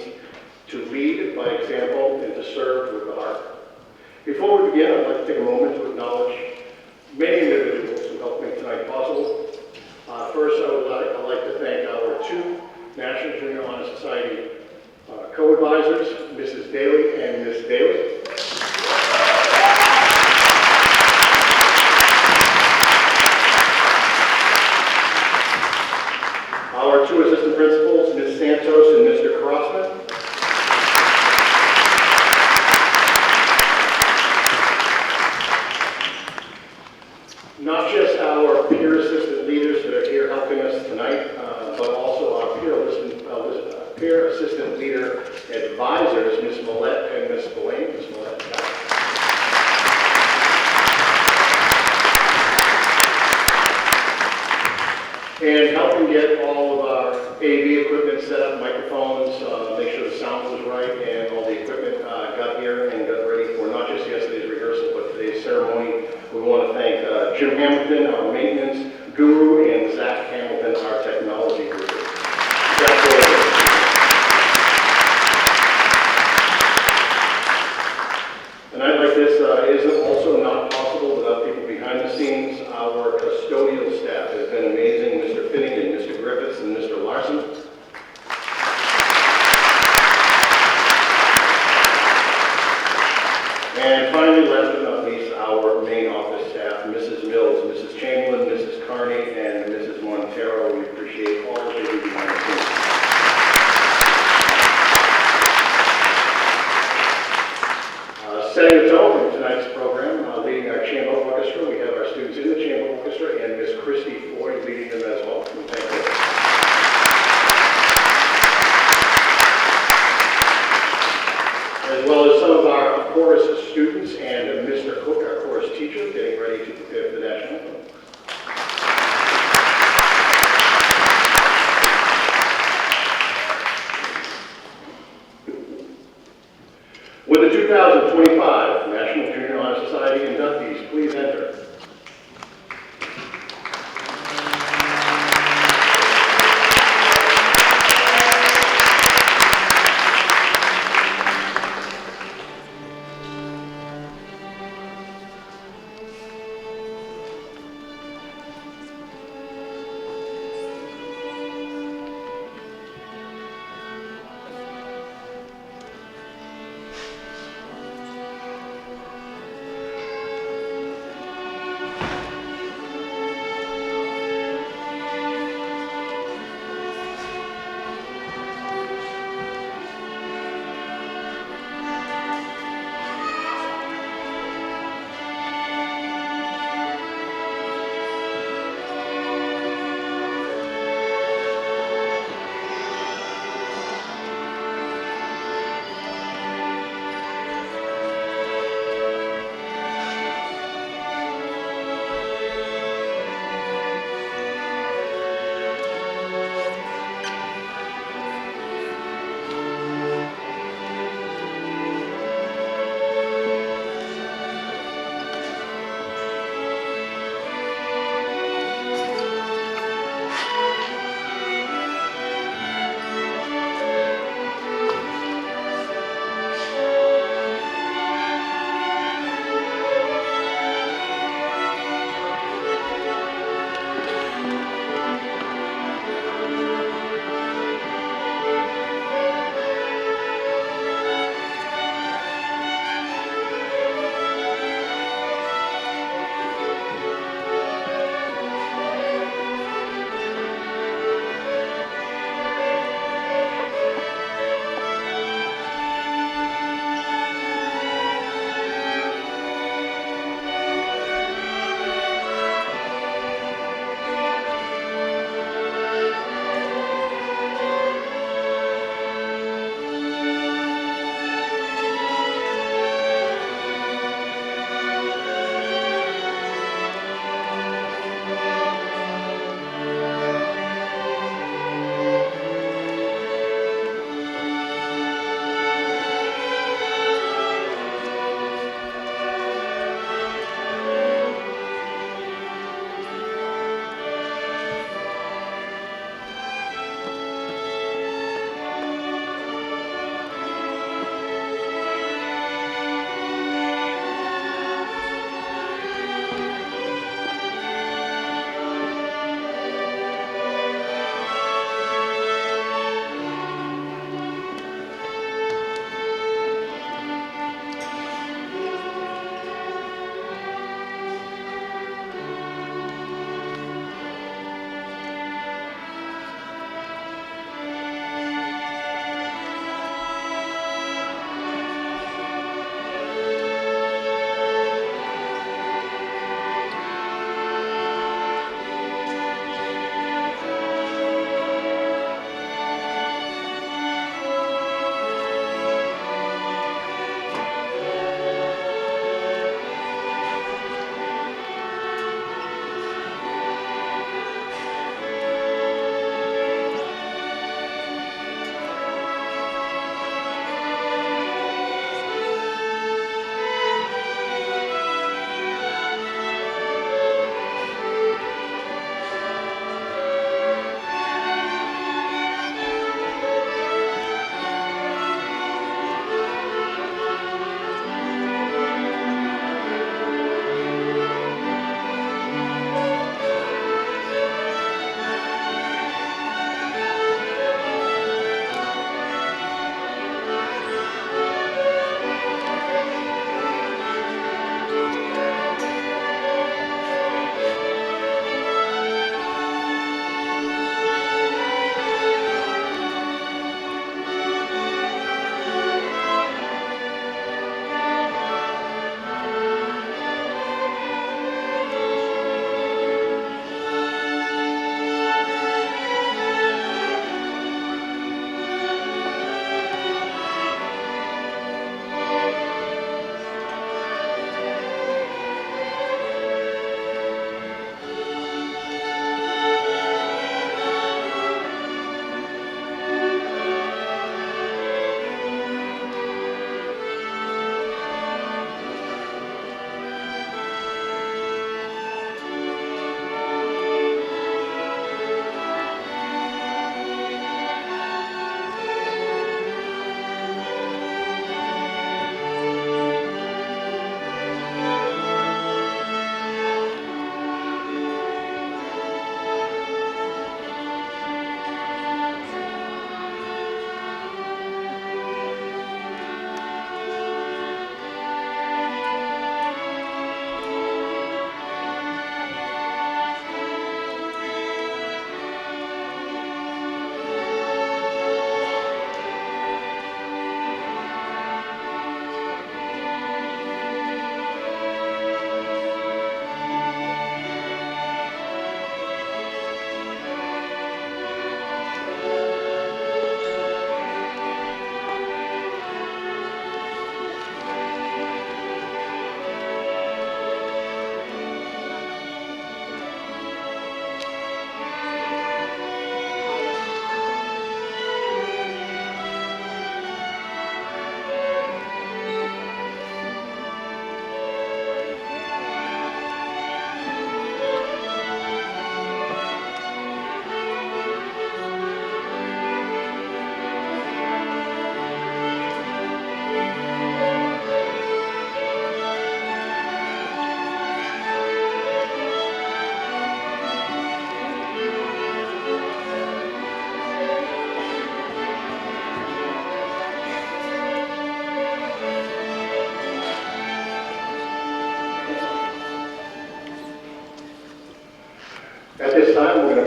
means to lead by example and to serve with the heart. Before we begin, I'd like to take a moment to acknowledge many individuals who helped make tonight possible. First, I'd like to thank our two National Junior Honor Society co-advisors, Mrs. Daly and Ms. Daly. Our two assistant principals, Ms. Santos and Mr. Crossman. Not just our peer assistant leaders that are here helping us tonight, but also our peer assistant leader advisors, Ms. Millette and Ms. Blaine. Ms. Millette. And helping get all of our AV equipment set up, microphones, make sure the sound was right, and all the equipment got here and got ready for not just yesterday's rehearsal, but today's ceremony. We want to thank Jim Hamilton, our maintenance guru, and Zach Hamilton, our technology guru. A night like this is also not possible without people behind the scenes. Our custodial staff has been amazing. Mr. Finnegan, Mr. Griffiths, and Mr. Larson. And finally, last but not least, our main office staff, Mrs. Mills, Mrs. Chamberlain, Mrs. Carney, and Mrs. Montero. We appreciate all of you behind the scenes. Setting the tone for tonight's program, leading our chamber orchestra, we have our students in the chamber orchestra and Miss Christy Floyd leading them as well. We thank you. As well as some of our chorus students and Mr. Cook, our chorus teacher, getting ready to prepare for the national anthem. With the 2025 National Junior Honor Society inductees, please enter.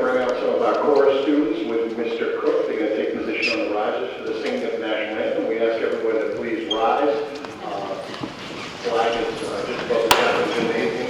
bring out some of our chorus students with Mr. Cook. They're going to take position on the risers for the singing of the national anthem. We ask everyone to please rise. Flag is just above the captain's gymnasium.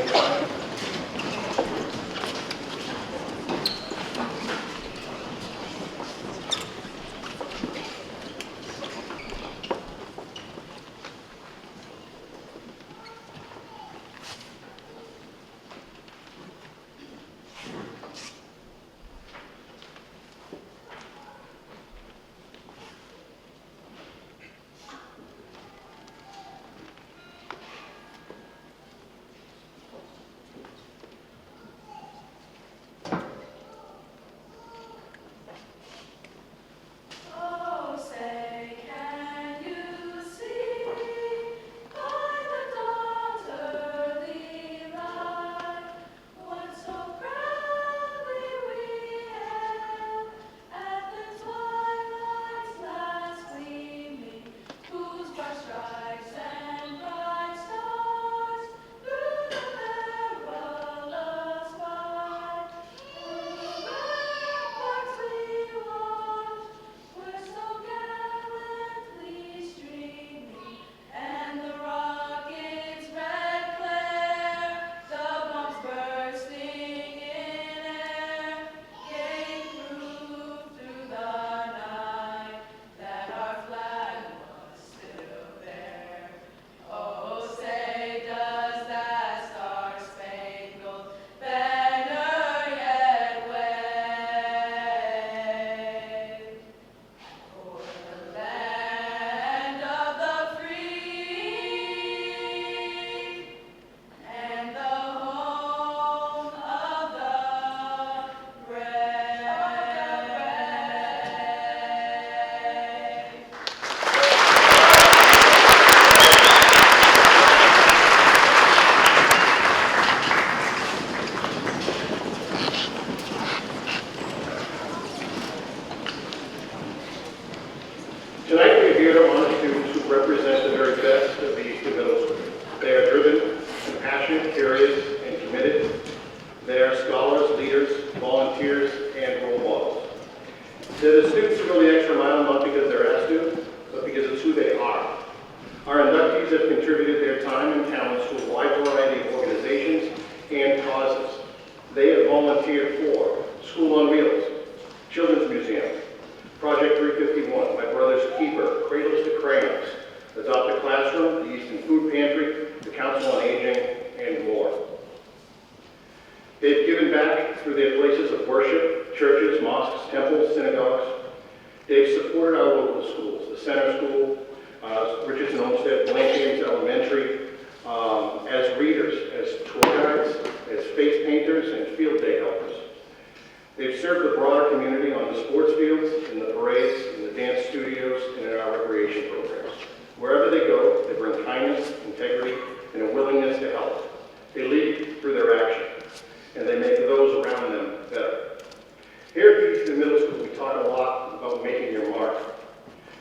Tonight we're here to honor students who represent the very best of the Easton Middle School. They are driven, compassionate, curious, and committed. They are scholars, leaders, volunteers, and role models. They're the students who go the extra mile not because they're asked to, but because it's who they are. Our inductees have contributed their time and talents to a wide variety of organizations and causes. They have volunteered for School on Wheels, Children's Museum, Project 351, My Brother's Keeper, Cradles to Crayons, Adopt a Classroom, the Easton Food Pantry, the Council on Aging, and more. They've given back through their places of worship, churches, mosques, temples, synagogues. They've supported our local schools, the Center School, Richardson Olmsted, Blank Elementary, as readers, as tour guides, as face painters, and field day helpers. They've served the broader community on the sports fields, in the parades, in the dance studios, and in our recreation programs. Wherever they go, they bring kindness, integrity, and a willingness to help. They lead through their action, and they make those around them better. Here at Easton Middle School, we talk a lot about making your mark.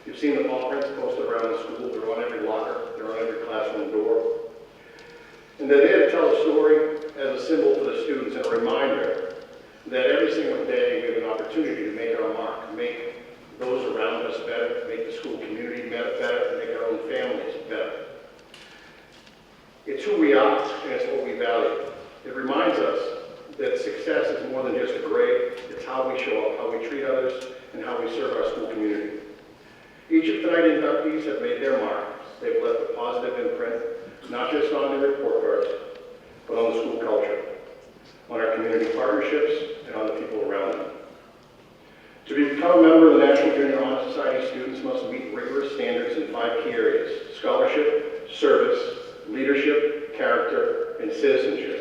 You've seen the ball prints posted around the school. They're on every locker. They're on every classroom door. And they're there to tell a story as a symbol for the students and a reminder that every single day we have an opportunity to make our mark, make those around us better, make the school community better, and make our own families better. It's who we are, and it's what we value. It reminds us that success is more than just a grade. It's how we show up, how we treat others, and how we serve our school community. Each of tonight's inductees have made their mark. They've left a positive imprint, not just on their report cards, but on the school culture, on our community partnerships, and on the people around them. To become a member of the National Junior Honor Society, students must meet rigorous standards in 5 key areas: scholarship, service, leadership, character, and citizenship.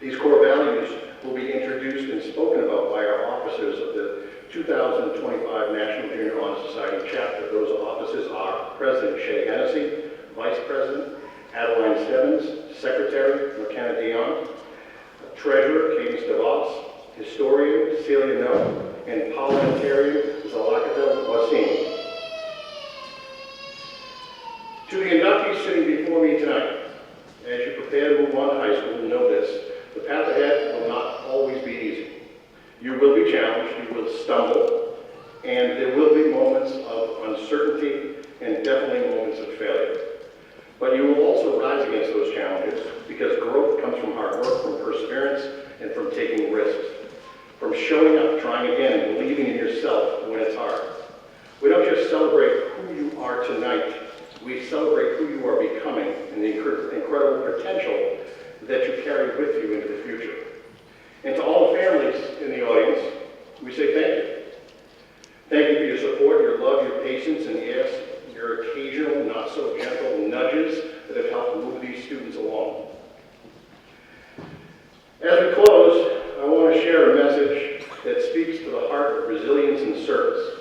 These core values will be introduced and spoken about by our officers of the 2025 National Junior Honor Society chapter. Those officers are President Shay Hennessy, Vice President Adeline Stebbins, Secretary McKenna Dion, Treasurer Cadence DeVos, Historian Celia No, and Parliamentarian Zalakata Wasim. To the inductees sitting before me tonight, as you prepare to move on to high school, know this: the path ahead will not always be easy. you are tonight. We celebrate who you are becoming and the incredible potential that you carry with you into the future. And to all the families in the audience, we say thank you. Thank you for your support, your love, your patience, and yes, your occasional, not so gentle nudges that have helped move these students along. As we close, I want to share a message that speaks to the heart of resilience and service.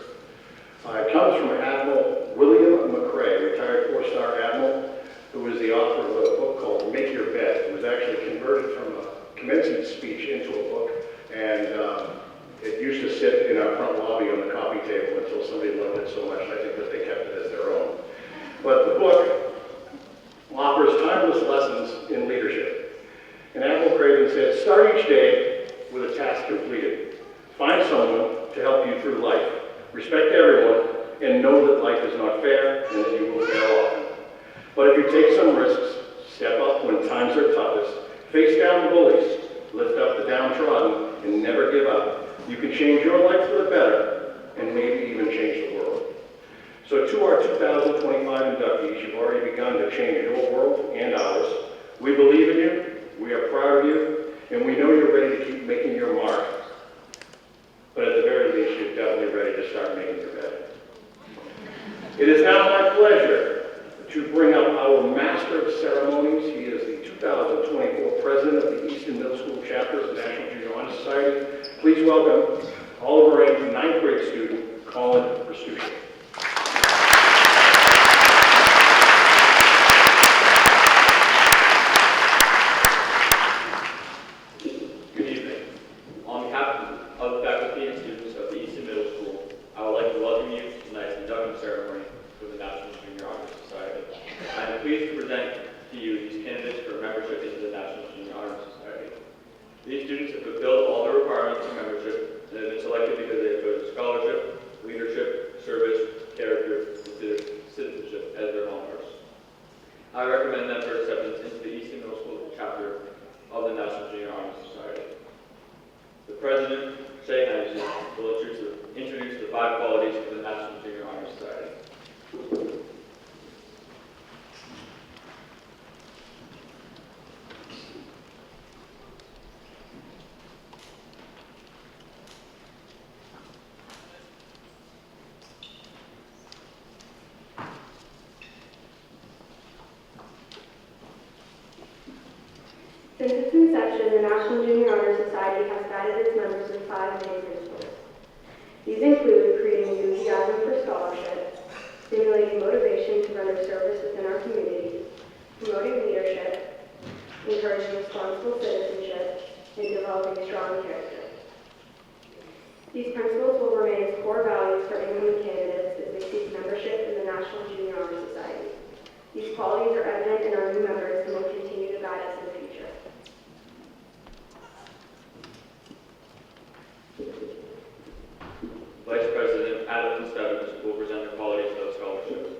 It comes from Admiral William McRae, retired four-star admiral, who is the author of a book called Make Your Bed. It was actually converted from a commencement speech into a book, and it used to sit in our front lobby on the coffee table until somebody loved it so much, I think that they kept it as their own. But the book offers timeless lessons in leadership. And Admiral Craven said, start each day with a task completed. Find someone to help you through life. Respect everyone, and know that life is not fair and that you will fail often. But if you take some risks, step up when times are toughest, face down the bullies, lift up the downtrodden, and never give up, you can change your life for the better and maybe even change the world. So to our 2025 inductees, you've already begun to change your world and ours. We believe in you, we are proud of you, and we know you're ready to keep making your mark. But at the very least, you're definitely ready to start making your bed. It is now my pleasure to bring up our Master of Ceremonies. He is the 2024 President of the Easton Middle School Chapter of the National Junior Honor Society. Please welcome Oliver A's 9th grade student, Colin Restucci. These students have fulfilled all the requirements for membership and have been selected because they have chosen scholarship, leadership, service, character, and citizenship as their hallmarks. I recommend them for acceptance into the Easton Middle School chapter of the National Junior Honor Society. The President, Shay Henderson, will introduce the 5 qualities of the National Junior Honor Society. Since its inception, the National Junior Honor Society has guided its members with 5 main principles. These include creating enthusiasm for scholarship, stimulating motivation to render service within our communities, promoting leadership, encouraging responsible citizenship, and developing strong character. These principles will remain as core values for incoming candidates as they seek membership in the National Junior Honor Society. These qualities are evident in our new members and will continue to guide us in the future. Vice President Adam Stebbins will present the qualities of scholarship.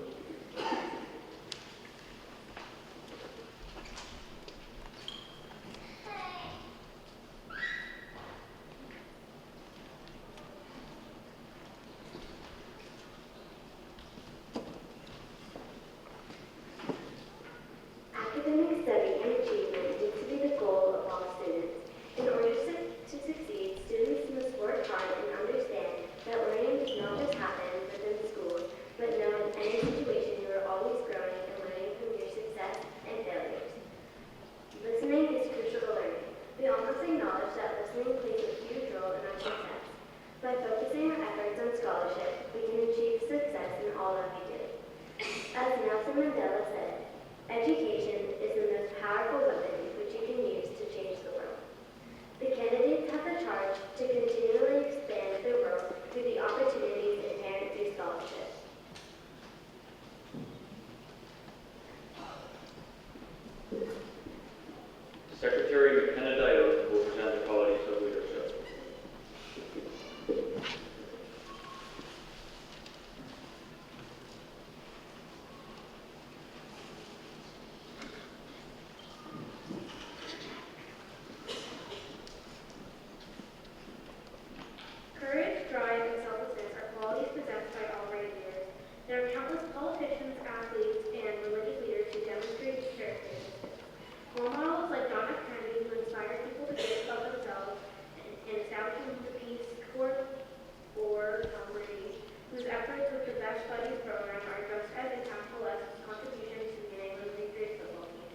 our studies program are just as impactful as his contributions to the New England Patriots football team.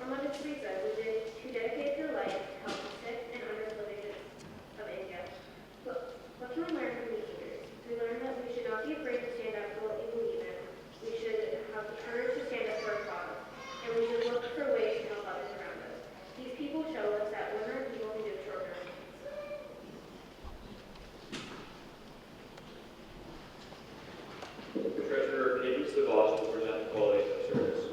Or Mother Teresa, who dedicated her life to help the sick and underprivileged of India. What can we learn from these leaders? We learn that we should not be afraid to stand up for what we believe in. We should have the courage to stand up for our cause, and we should look for ways to help others around us. These people show us that ordinary people can do extraordinary things. The Treasurer, Cadence DeVos, will present the quality of service.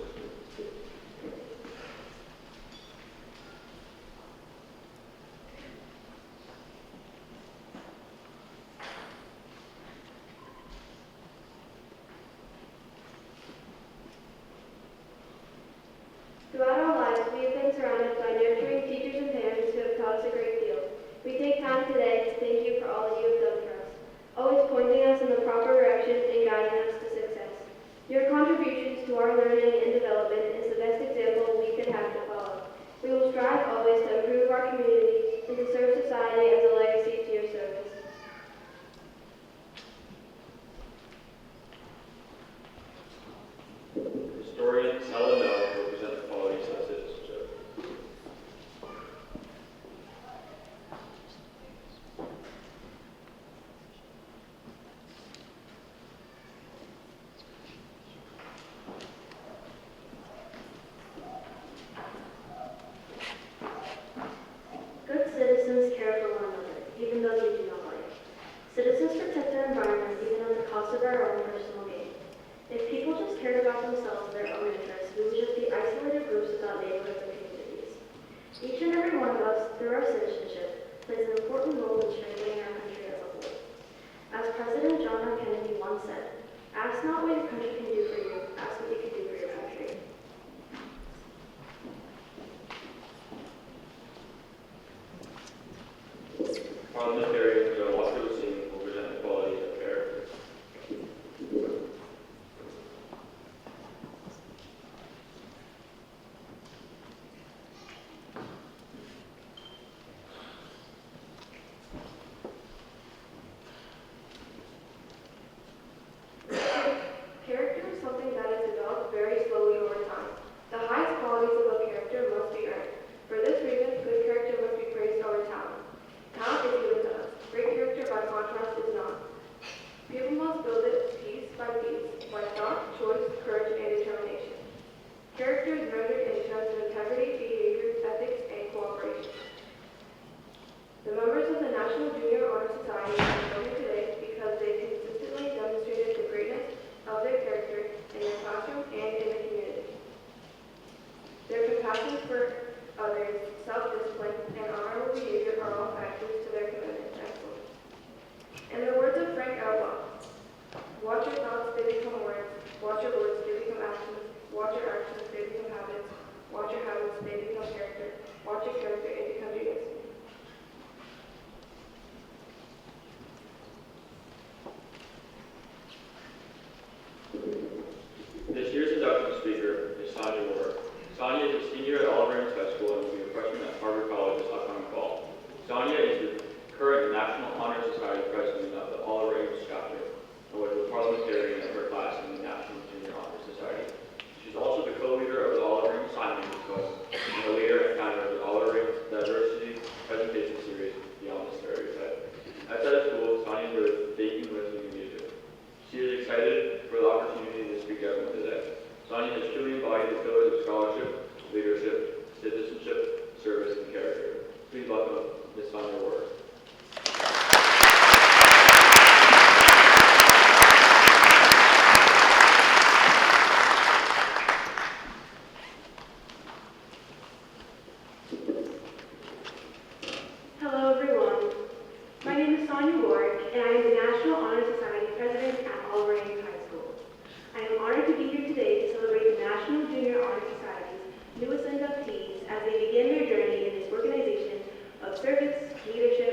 Throughout our lives, we have been surrounded by nurturing teachers and parents who have taught us a great deal. We take time today to thank you for all that you have done for us, always pointing us in the proper direction and guiding us to success. Your contributions to our learning and development is the best example we could have to follow. We will strive always to improve our community and to serve society as a legacy to your service. Historian Sally Mel will present the qualities of citizenship. Good citizens care for one another, even those we do not like. Citizens protect our environment even at the cost of our own personal gain. If people just cared about themselves and their own interests, we would just be isolated groups without neighborhoods or communities. Each and every one of us, through our citizenship, plays an important role in strengthening our country as a whole. As President John F. Kennedy once said, "Ask not what your country can do for you, ask what you can do for your country." Parliamentarian Joe Walker Lucene will present the qualities of character. Character is something that is developed very slowly over time. The highest qualities of a character must be earned. For this reason, good character must be praised over talent. Talent is given to us. Great character, by contrast, is not. People must build it piece by piece, by thought, choice, courage, and determination. Character is measured in terms of integrity, behavior, ethics, and cooperation. The members of the National Junior Honor Society are here today because they consistently demonstrated the greatness of their character in their classroom and in the community. Their compassion for others, self-discipline, and honorable behavior are all factors to their commitment to excellence. In the words of Frank Outlaw, "Watch your thoughts, they become words. Watch your words, they become actions. Watch your actions, they become habits. Watch your habits, they become character. Watch your character, it becomes your destiny." This year's induction speaker is Sonia Ward. Sonia is a senior at Oliver Ames High School and will be a freshman at Harvard College this upcoming fall. Sonia is the current National Honor Society president of the Oliver Ames chapter and was a parliamentarian of her class in the National Junior Honor Society. She's also the co-leader of the Oliver Ames Sign Language Club and the leader and founder of the Oliver Ames Diversity Presentation Series, Beyond the Stereotype. Outside of school, Sonia enjoys baking, listening, and music. She is excited for the opportunity to speak to everyone today. Sonia has truly embodied the pillars of scholarship, leadership, citizenship, service, and character. Please welcome Ms. Sonia Ward. Hello, everyone. My name is Sonia Ward, and I am the National Honor Society president at Oliver Ames High School. I am honored to be here today to celebrate the National Junior Honor Society's newest inductees as they begin their journey in this organization of service, leadership,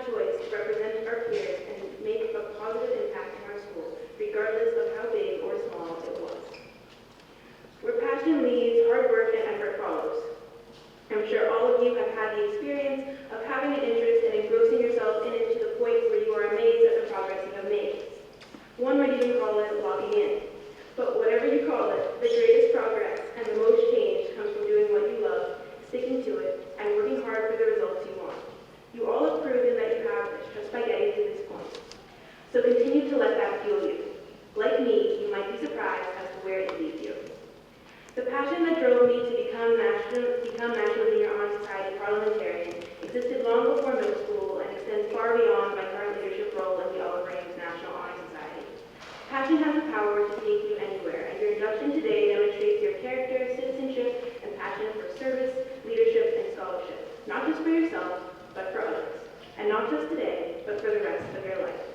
choice to represent our peers and make a positive impact in our school, regardless of how big or small it was. Where passion leads, hard work and effort follows. I'm sure all of you have had the experience of having an interest and engrossing yourself in it to the point where you are amazed at the progress you have made. One might even call it logging in. But whatever you call it, the greatest progress and the most change comes from doing what you love, sticking to it, and working hard for the results you want. You all have proven that you have this just by getting to this point. So continue to let that fuel you. Like me, you might be surprised as to where it leads you. The passion that drove me to become National Junior Honor Society parliamentarian existed long before middle school and extends far beyond my current leadership role in the Olive Branch National Honor Society. Passion has the power to take you anywhere, and your induction today demonstrates your character, citizenship, and passion for service, leadership, and scholarship, not just for yourself, but for others. And not just today, but for the rest of your life.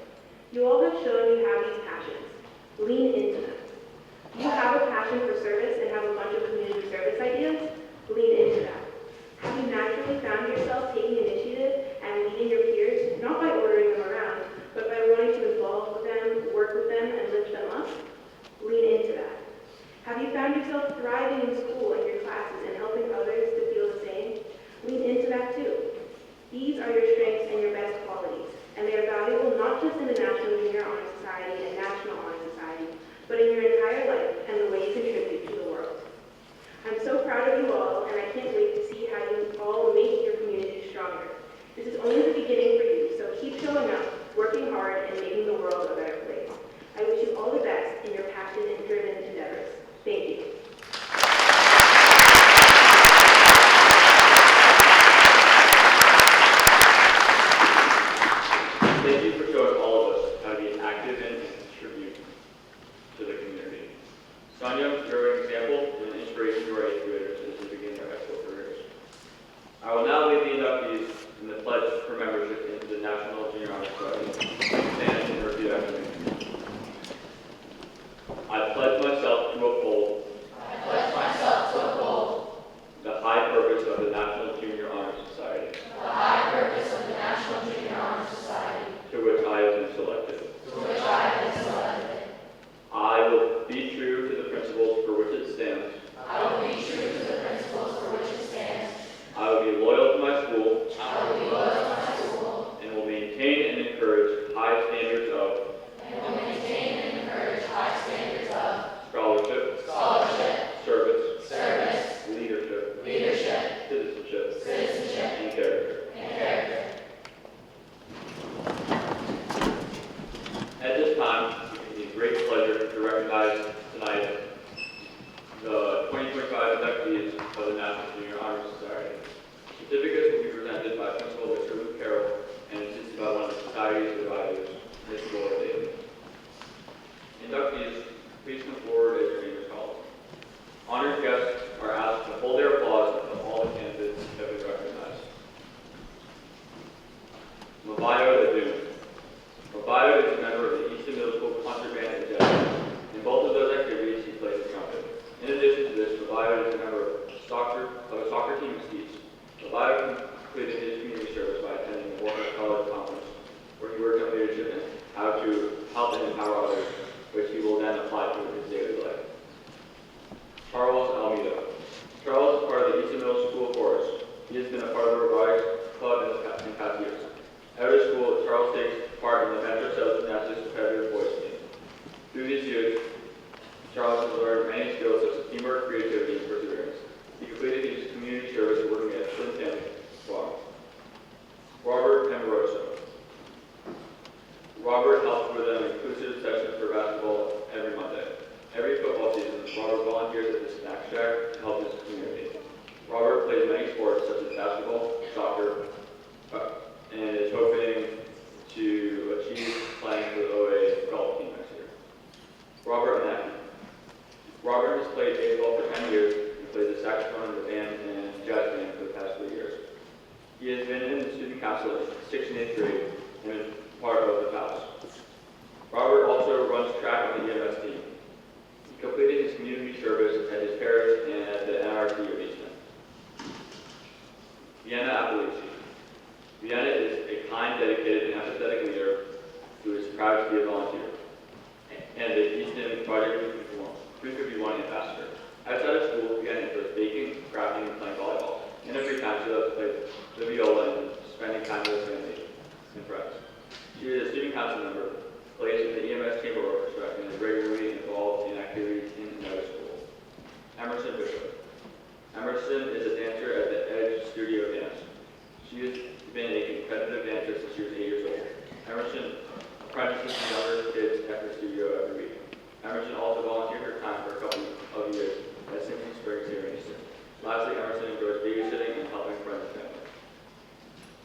You all have shown you have these passions. Lean into them. You have a passion for service and have a bunch of community service ideas? Lean into that. Have you naturally found yourself taking initiative and leading your peers, not by ordering them around, but by wanting to involve with them, work with them, and lift them up? Lean into that. Have you found yourself thriving in school and your classes and helping others to feel the same? Lean into that too. These are your strengths and your best qualities, and they are valuable not just in the National Junior Honor Society and National Honor Society, but in your entire life and the way you contribute to the world. I'm so proud of you all, and I can't wait to see how you all make your community stronger. This is only the beginning for you, so keep showing up, working hard, and making the world a better place. I wish you all the best in your passion-driven endeavors. Thank you. Thank you for showing all of us how to be active and contribute to the community. Sonia, you're an example and an inspiration to our 8th graders as they begin their high school careers. I will now lead the inductees in the pledge for membership into the National Junior Honor Society. Stand and repeat after me. I pledge myself to uphold the high purpose of the National Junior Honor Society, to which I have been selected. I will be true to the principles for which it stands. I will be loyal to my school. And will maintain and encourage high standards of scholarship, service, leadership, citizenship, and character. At this time, it is a great pleasure to recognize tonight the 2025 inductees of the National Junior Honor Society. Certificates will be presented by Principal Mr. Luke Carroll and assisted by one of the Society's advisors, Ms. Laura Daly. Inductees, please come forward as your name is called. Honored guests are asked to hold their applause until all the candidates have been recognized. Mavayo Adun. Mavayo is a member of the Easton Middle School concert band and jazz. In both of those activities, he plays the trumpet. In addition to this, Mavayo is a member of a soccer team at East. Mavayo completed his community service by attending the Walker College Conference, where he worked on leadership and how to help and empower others, which he will then apply to his daily life. Charles Almeida. Charles is part of the Easton Middle School Chorus. He has been a part of the robotics club in past years. Out of school, Charles takes part in the Metro South Gymnastics competitive boys team. Through these years, Charles has learned many skills such as teamwork, creativity, and perseverance. He completed his community service working at Flint Farm. Robert Cameroso. Robert helps with an inclusive session for basketball every Monday. Every football season, Robert volunteers at the Snack Shack to help his community. Robert plays many sports such as basketball, soccer, and is hoping to achieve playing for the OA golf team next year. Robert Anaki. Robert has played baseball for 10 years and plays the saxophone in the band and jazz band for the past 3 years. He has been in the student council in 6th and 8th grade and is part of the house. Robert also runs track on the EMS team. He completed his community service at his parish and at the NRC of Easton. Vienna Appalachia. Vienna is a kind, dedicated, and empathetic leader who is proud to be a volunteer. And the Easton Project 351 ambassador. Outside of school, she had an interest baking, crafting, and playing volleyball. In her free time, she loves to play the viola and spending time with her family and friends. She is a student council member, plays in the EMS chamber orchestra, and is regularly involved in activities in and out of school. Emerson Bishop. Emerson is a dancer at the Edge Studio Dance. She has been a competitive dancer since she was 8 years old. Emerson apprentices younger kids at her studio every week. Emerson also volunteered her time for a couple of years at Simpson Springs here in Easton. Lastly, Emerson enjoys babysitting and helping friends and family.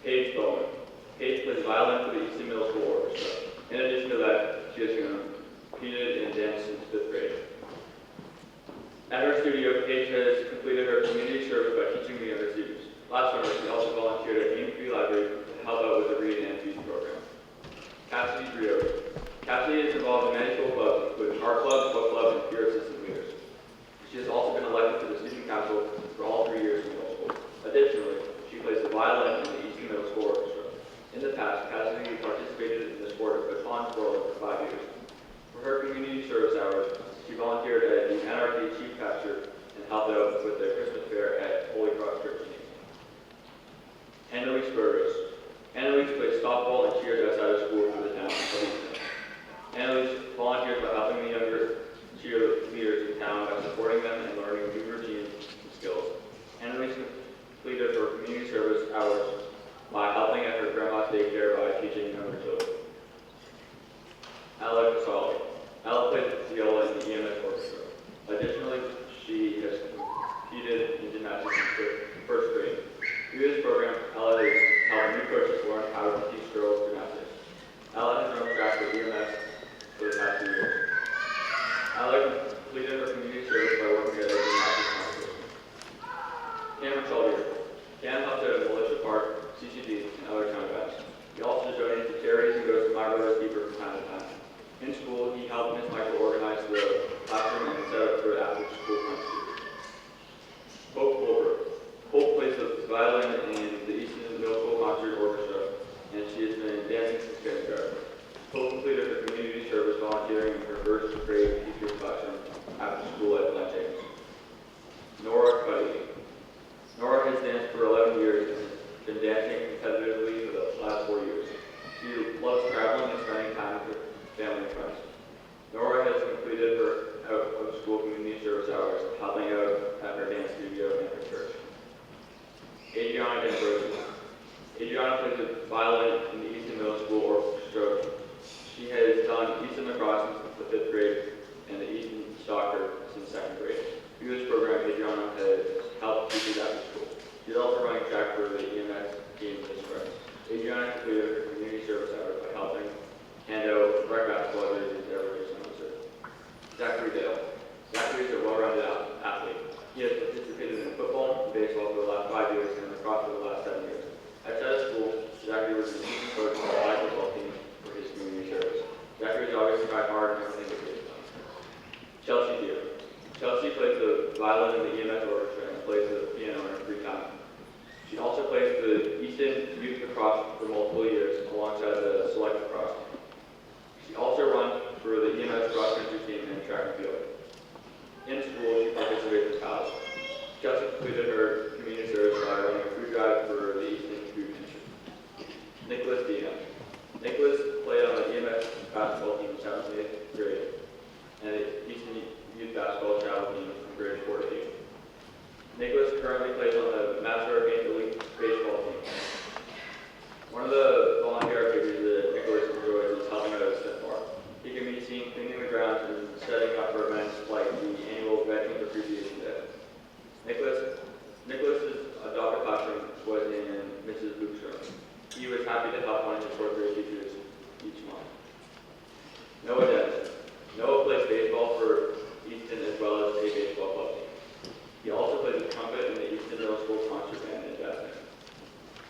Paige Bowen. Paige plays violin for the Easton Middle School Orchestra. In addition to that, she has competed in dance since 5th grade. At her studio, Paige has completed her community service by teaching the younger students. Last summer, she also volunteered at Ames Free Library to help out with the reading and feeding program. Cassidy Briode. Cassidy is involved in many school clubs, including art club, book club, and peer assistant leaders. She has also been elected to the student council for all 3 years in middle school. Additionally, she plays the violin in the Easton Middle School Orchestra. In the past, Cassidy participated in the sport of baton twirling for 5 years. For her community service hours, she volunteered at the NRT Chief Pasture and helped out with the Christmas fair at Holy Cross Church in Easton. Annalise Burgess. Annalise plays softball and cheers outside of school for the town of Easton. Annalise volunteers by helping the younger cheerleaders in town by supporting them and learning new routines and skills. Annalise completed her community service hours by helping at her grandma's daycare by teaching younger children. Ella Casali. Ella plays viola in the EMS orchestra. Additionally, she has competed in gymnastics in 1st grade. Through this program, Ella has helped new coaches learn how to teach girls gymnastics. Ella has run track for EMS for the past 2 years. Ella completed her community service by working at a gymnastics competition. Cameron Shelby. Cam helps out at Militia Park, CCD, and other town events. He also donates to charities and goes to My Brother's Keeper from time to time. In school, he helped Miss Michael organize the classroom and set up for after-school concerts. Hope Colbert. Hope plays the violin in the Easton Middle School Concert Orchestra, and she has been dancing since kindergarten. Hope completed her community service volunteering in her 1st grade teacher's classroom after school at Glen James. Nora Cuddy. Nora has danced for 11 years and has been dancing competitively for the last 4 years. She loves traveling and spending time with her family and friends. Nora has completed her out-of-school community service hours, helping out at her dance studio and her church. Adriana D'Ambrosio. Adriana plays the violin in the Easton Middle School Orchestra. She has done Easton lacrosse since the 5th grade and the Easton soccer since 2nd grade. Through this program, Adriana has helped teachers after school. She's also running track for the EMS team this spring. Adriana completed her community service hours by helping hand out rec basketball jerseys to every officer. Zachary Dale. Zachary is a well-rounded athlete. He has participated in football and baseball for the last 5 years and lacrosse for the last 7 years. Outside of school, Zachary was the team coach for the flag football team for his community service. Zachary has always tried hard in everything that he has done. Chelsea Deere. Chelsea plays the violin in the EMS orchestra and plays the piano in her free time. She also plays the Easton Youth Lacrosse for multiple years alongside the Select Lacrosse team. She also runs for the EMS cross country team and track and field. In school, she participates in college. Chelsea completed her community service by running a food drive for the Easton Food Ministry. Nicholas Dina. Nicholas played on the EMS basketball team in 7th and 8th grade and the Easton Youth Basketball Travel Team from grade 4 to 8. Nicholas currently plays on the Master Arcane Elite baseball team. One of the volunteer activities that Nicholas enjoys is helping out at Smithmore. He can be seen cleaning the grounds and setting up for events like the annual Veterans Appreciation Day. Nicholas's adopted classroom was in Mrs. Luke's room. He was happy to help one of his 4th grade teachers each month. Noah Dennis. Noah plays baseball for Easton as well as a baseball club team. He also plays the trumpet in the Easton Middle School concert band and jazz band.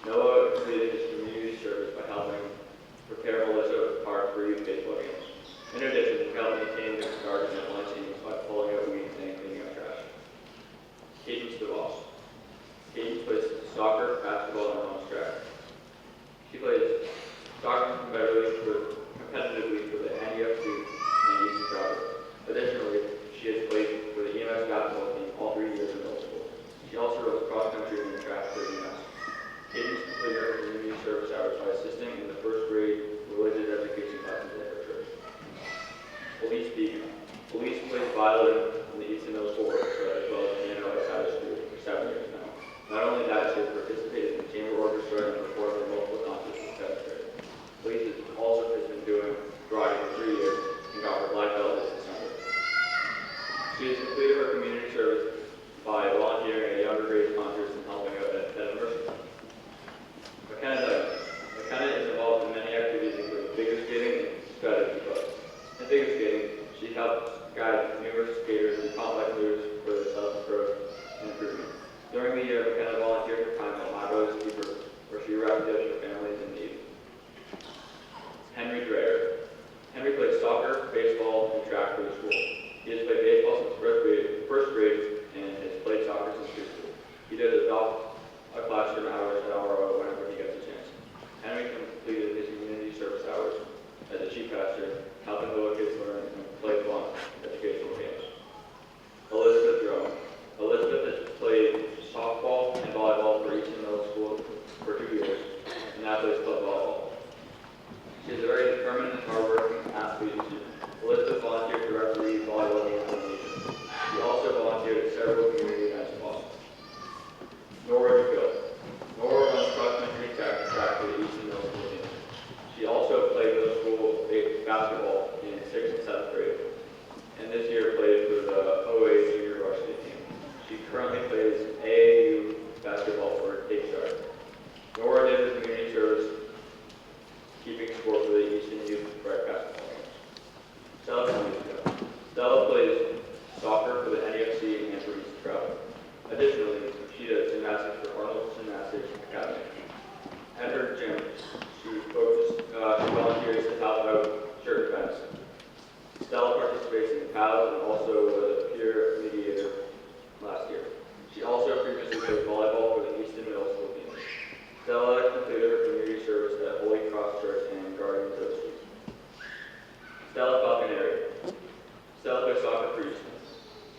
Noah completed his community service by helping prepare Melissa Park for youth baseball games. In addition, he helped maintain the garden at one team by pulling out weeds and cleaning up trash. Cadence DeVos. Cadence plays soccer, basketball, and runs track. She plays soccer competitively for the NJHS and Easton Travel. Additionally, she has played for the EMS basketball team all 3 years in middle school. She also runs cross country and track for EMS. Cadence completed her community service hours by assisting in the first grade religious education classes at her church. Police speaking. Police plays violin in the Easton Middle School Orchestra as well as piano outside of school for 7 years now. Not only that, she has participated in the chamber orchestra and performed in multiple concerts in 7th grade. Police also has been doing driving for 3 years and got her black belt this December. She has completed her community service by volunteering at younger grades concerts and helping out at Mercy. McKenna is involved in many activities including figure skating and strategy clubs. In figure skating, she helps guide numerous skaters through complex moves for their self-growth and improvement. During the year, McKenna volunteered her time at My Brother's Keeper, where she represented for families in need. Henry Dreyer. Henry plays soccer, baseball, and track for the school. He has played baseball since first grade and has played soccer since preschool. He does adopt a classroom hours at RO whenever he gets a chance. Henry completed his community service hours as a chief pastor, helping little kids learn and play fun educational games. Elizabeth Drone. Elizabeth has played softball and volleyball for Easton Middle School for 2 years, and now plays club volleyball. She is a very determined and hardworking athlete and student. Elizabeth volunteered to referee volleyball games on the nation. She also volunteered at several community events in Boston. Nora DeGill. Nora runs cross-country track for the Easton Middle School team. She also played middle school basketball in 6th and 7th grade, and this year played for the OA junior varsity team. She currently plays AAU basketball for Cape Star. Nora did her community service, keeping score for the Easton Youth Rec basketball games. Stella plays soccer for the NEFC and for Easton Travel. Additionally, she does gymnastics for Arnold Gymnastics Academy. At her gym, she volunteers to help out certain events. Stella participates in PALS and also was a peer mediator last year. She also previously played volleyball for the Easton Middle School team. Stella completed her community service at Holy Cross Church and Guardians of the Street. Stella Falconeri. Stella plays soccer for Easton.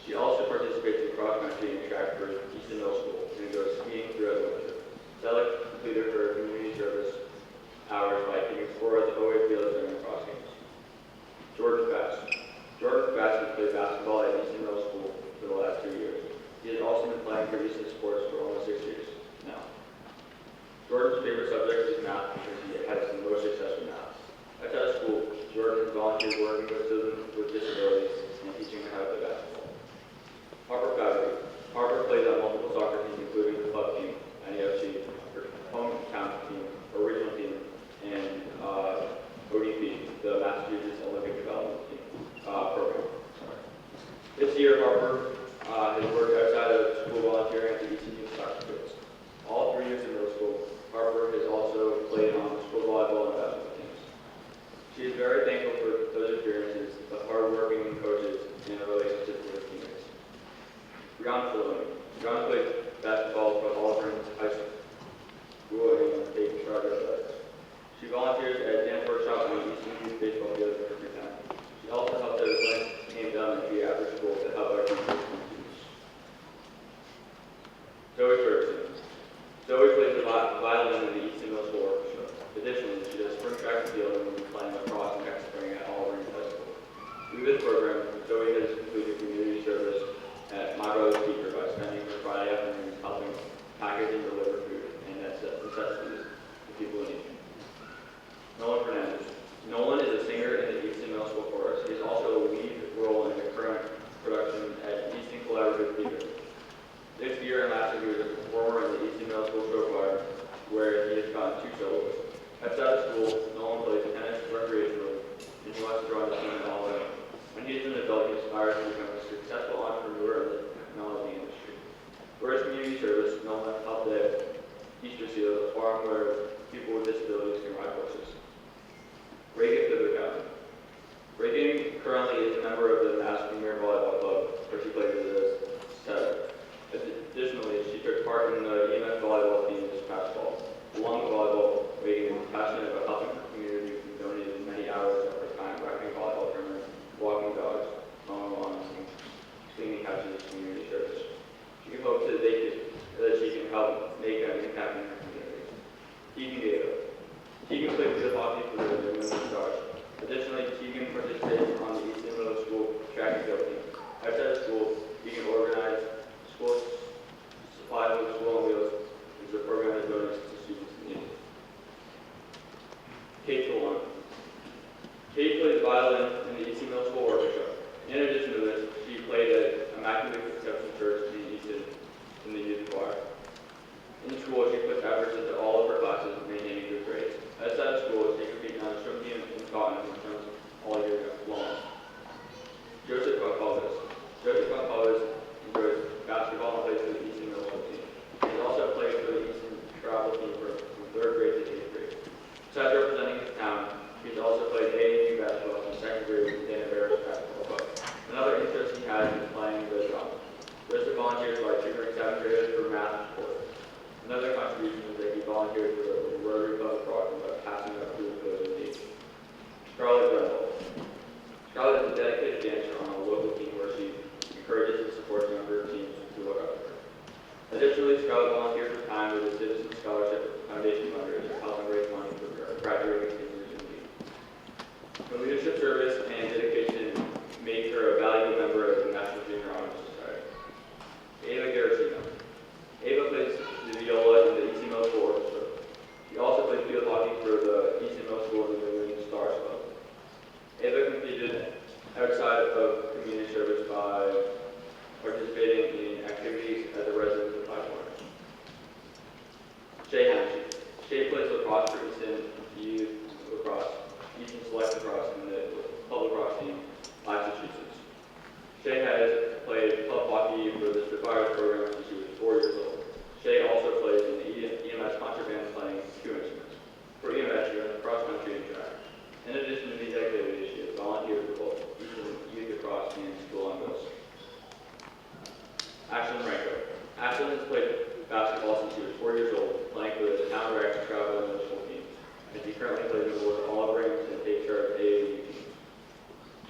She also participates in cross-country and track for Easton Middle School and goes skiing throughout the winter. Stella completed her community service hours by keeping score at the OA fields during the cross games. Jordan Bass. Jordan Bass has played basketball at Easton Middle School for the last 2 years. He has also been playing for Easton sports for almost 6 years now. Jordan's favorite subject is math because he has the most success with math. Outside of school, Jordan has volunteered working with children with disabilities and teaching them how to play basketball. Harper Fowler. Harper plays on multiple soccer teams, including the club team, NEFC, her hometown team, or regional team, and ODP, the Massachusetts Olympic Development Team program. This year, Harper has worked outside of school volunteering at the Easton Youth Soccer Fields. All 3 years in middle school, Harper has also played on school volleyball and basketball teams. She is very thankful for those experiences, the hard-working coaches, and a relationship with her teammates. Brianna Filoni. Brianna played basketball for Auburn High School and taking charge of athletics. She volunteers at dance workshop and Easton Youth baseball field for her free time. She also helps out when it came down to be after school to help our teachers and students. Zoe Ferguson. Zoe plays the violin in the Easton Middle School Orchestra. Additionally, she does spring track and field and will be playing lacrosse next spring at Auburn High School. Through this program, Zoe has completed community service at My Brother's Keeper by spending her Friday afternoons helping package and deliver food and necessities to people in need. Nolan Fernandez. Nolan is a singer in the Easton Middle School chorus. He is also a lead role in the current production at Easton Collaborative Theater. This year and last year, he was a performer in the Easton Middle School show choir, where he has gotten 2 soloists. Outside of school, Nolan plays tennis recreationally, and he wants to draw the team in all around. When he is an adult, he aspires to become a successful entrepreneur in the technology industry. For his community service, Nolan helped at Easter Seal, a farm where people with disabilities can ride horses. Reagan Fithercown. Reagan currently is a member of the Mass Premier Volleyball Club, where she plays as a setter. Additionally, she took part in the EMS volleyball team this past fall. Along with volleyball, Reagan volunteered for the Rotary Club program by passing up through the code of the Scarlett Brendel. Scarlett is a dedicated dancer on a local team where she encourages and supports younger teams to look up to her. Additionally, Scarlett volunteers for time with the Citizen Scholarship Foundation funders, helping raise money for graduating seniors in need. Her leadership, service, and dedication make her a valuable member of the National Junior Honor Society. Ava Garacino. Ava plays the viola in the Easton Middle School Orchestra. She also plays field hockey for the Easton Middle School and the New England Stars Club. Ava competed outside of community service by participating in activities as a resident of Five Corners. Shay Hampshire. Shay plays lacrosse for Easton Youth Lacrosse, Easton Select Lacrosse, and the Club Lacrosse team, Massachusetts. Shay has played club hockey for the Spitfires program since she was 4 years old. Shay also plays in the EMS concert band, playing 2 instruments. For EMS, she runs cross country and track. In addition to these activities, she has volunteered for both Easton Youth Lacrosse and School on Wheels. Ashlyn Ranko. Ashlyn has played basketball since she was 4 years old, playing for the Town of Easton travel and middle school team. And she currently plays in both Olive Rings and takes care of AAU teams.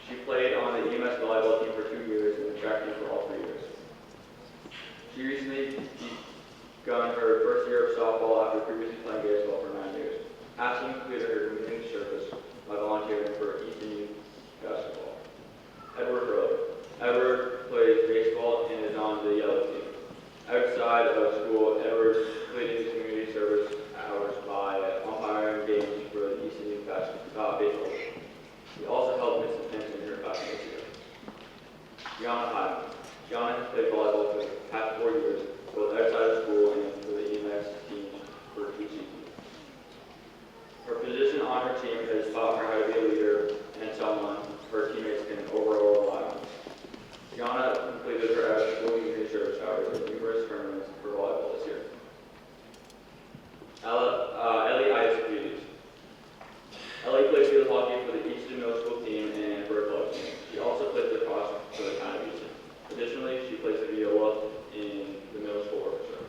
She played on the EMS volleyball team for 2 years and the track team for all 3 years. She recently begun her first year of softball after previously playing baseball for 9 years. Ashlyn completed her community service by volunteering for Easton Youth Basketball. Edward Hurley. Edward plays baseball and is on the yellow team. Outside of school, Edward completed his community service hours by umpiring games for the Easton Youth baseball. He also helped Miss Attention in her class this year. Gianna Hyman. Gianna has played volleyball for the past 4 years, both outside of school and for the EMS teams for 2 seasons. Her position on her team has taught her how to be a leader and someone her teammates can overall rely on. Gianna completed her out-of-school community service hours at numerous tournaments for volleyball this year. Ellie Isaac. Ellie plays field hockey for the Easton Middle School team and for a club team. She also plays lacrosse for the Town of Easton. Additionally, she plays the viola in the middle school orchestra.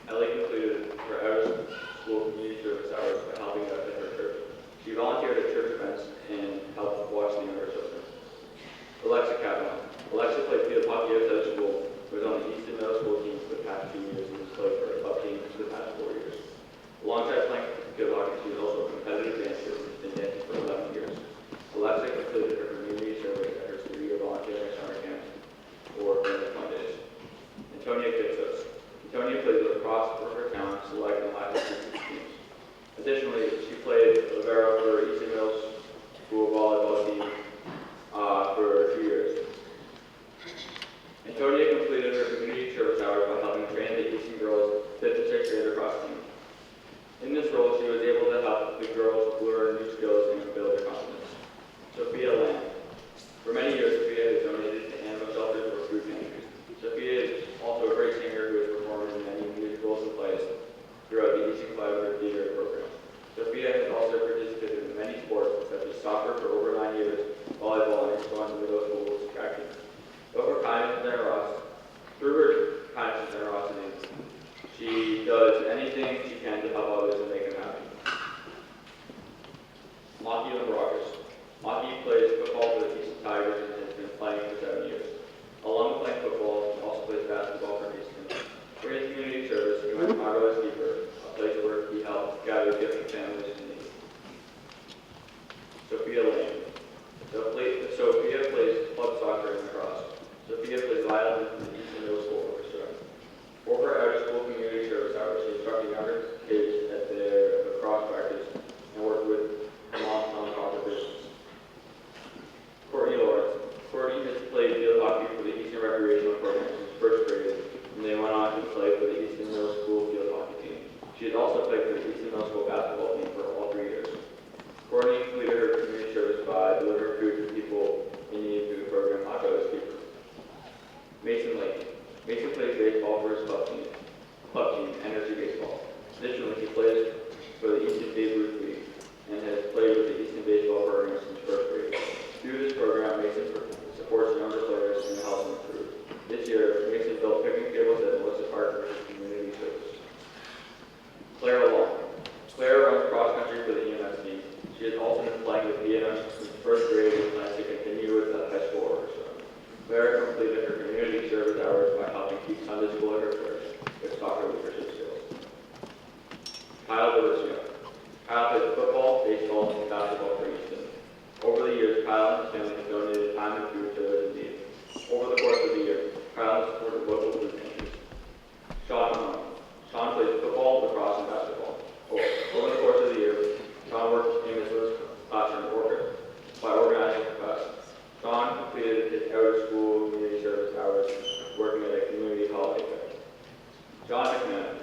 Ellie completed her out-of-school community service hours by helping out at her church. She volunteered at church events and helped watch the younger children. Alexa Kavanaugh. Alexa played field hockey outside of school, was on the Easton Middle School team for the past 2 years and has played for a club team for the past 4 years. Alongside playing field hockey, she was also a competitive dancer and has been dancing for 11 years. Alexa completed her community service at her 3-year volunteering summer camp for Family Foundation. Antonia Kitsos. Antonia plays lacrosse for her town, select and Massachusetts teams. Additionally, she played libero for Easton Middle School volleyball team for 2 years. Antonia completed her community service hours by helping train the Easton girls 5th and 6th grade lacrosse team. In this role, she was able to help the girls learn new skills and build their confidence. Sophia Lamb. For many years, Sophia has donated to animal shelters or food pantries. Sophia is also a great singer who has performed in many musicals and plays throughout the Easton 500 Theater program. Sophia has also participated in many sports such as soccer for over 9 years, volleyball, and has gone to middle school track team. Through her kindness and generosity, she does anything she can to help others and make them happy. Maki Lambrakis. Maki plays football for the Easton Tigers and has been playing for 7 years. Along with playing football, he also plays basketball for Easton. For his community service, he went to Marvelous Keeper, a place where he helped gather different families in need. Sophia Lane. Sophia plays club soccer and lacrosse. Sophia plays violin in the Easton Middle School Orchestra. For her out-of-school community service hours, she instructed younger kids at their lacrosse practice and worked with her mom's nonprofit business. Courtney Lawrence. playing with EMS since first grade and plans to continue with the high school orchestra. Clara completed her community service hours by helping keep Sunday school at her church with soccer leadership skills. Kyle Dorsio. Kyle plays football, baseball, and basketball for Easton. Over the years, Kyle and his family have donated time and food to those in need. Over the course of the year, Kyle has supported local food pantries. Sean Mahoney. Sean plays football, lacrosse, and basketball. Over the course of the year, Sean worked in his classroom by organizing the class. Sean completed his out-of-school community service hours working at a community holiday fair. John McMahon.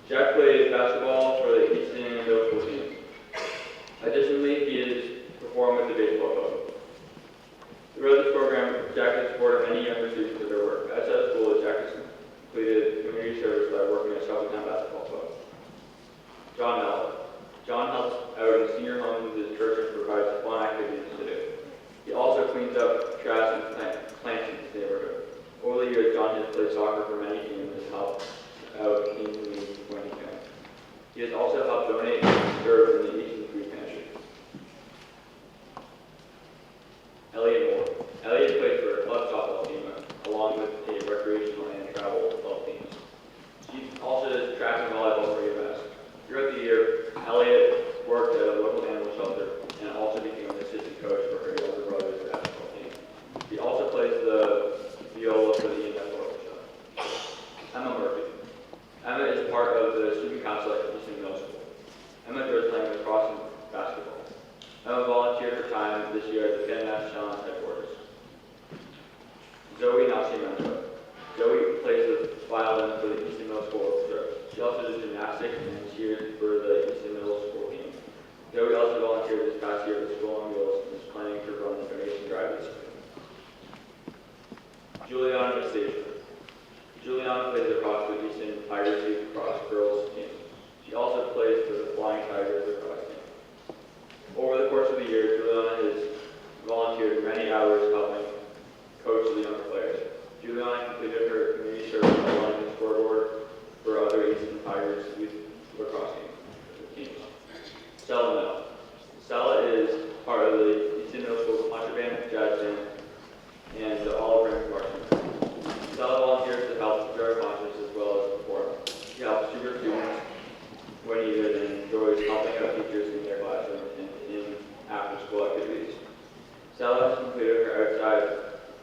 Jack plays basketball for the Easton Middle School team. Additionally, he has performed with the baseball club. Throughout this program, Jack has supported many younger students with their work. Outside of school, Jack has completed community service by working at Town Basketball Club. John Mel. John helps out in senior homes with his church and provides fun activities to do. He also cleans up trash and plants in his neighborhood. Over the years, John has played soccer for many teams and helped out teams in the when he can. He has also helped donate and serve in the Easton Food Pantry. Elliot Moore. Elliot played for a club softball team along with a recreational and travel club teams. She also does track and volleyball for EMS. Throughout the year, Elliot worked at a local animal shelter and also became an assistant coach for her younger brother's basketball team. She also plays the viola for the EMS orchestra. Emma Murphy. Emma is part of the student council at Easton Middle School. Emma enjoys playing lacrosse and basketball. Emma volunteered her time this year at the Penn Nash Challenge headquarters. Zoe Nascimento. Zoe plays the violin for the Easton Middle School orchestra. She also does gymnastics and cheers for the Easton Middle School team. Zoe also volunteered this past year at the school on wheels and is planning to run the donation drive this year. Juliana Nastasia. Juliana plays across the Easton Tigers Youth Cross girls team. She also plays for the Flying Tigers lacrosse team. Over the course of the year, Juliana has volunteered many hours helping coach the younger players. Juliana completed her community service by running the scoreboard for other Easton Tigers youth lacrosse teams. Stella Mel. Stella is part of the Easton Middle School concert band, jazz band, and the Olive Branch marching. Stella volunteers to help during concerts as well as perform. She helps tutor students when needed and enjoys helping out teachers in their classroom and in after-school activities. Stella has completed her outside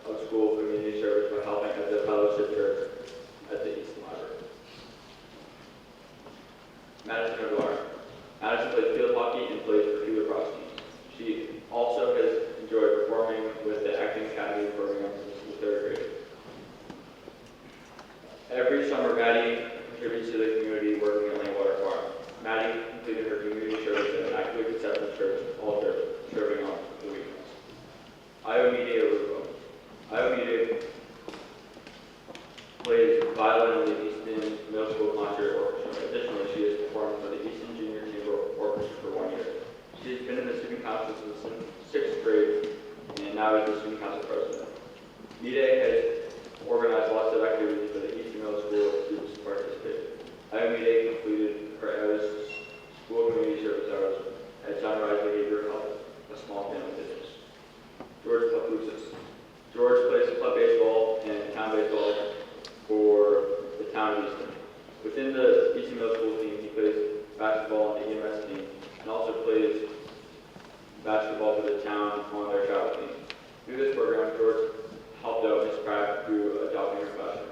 of school community service by helping at the fellowship church at the Easton Library. Madison O'Dwyer. Madison plays field hockey and plays for two lacrosse teams. She also has enjoyed performing with the Acting Academy program since the 3rd grade. Every summer, Maddie contributes to the community working at Langwater Farm. Maddie completed her community service at an Immaculate Conception Church, altar, serving on the weekends. Iowa Media Rubo. Iowa Media plays violin in the Easton Middle School Concert Orchestra. Additionally, she has performed for the Easton Junior Chamber Orchestra for 1 year. She has been in the student council since 6th grade and now is the student council president. Media has organized lots of activities for the Easton Middle School students to participate. Iowa Media completed her out-of-school community service hours at Sunrise Behavioral Health, a small family business. George Papousas. George plays club baseball and town baseball for the Town of Easton. Within the Easton Middle School team, he plays basketball on the EMS team and also plays basketball for the town on their travel team. Through this program, George helped out Miss Pratt through adopting her classroom.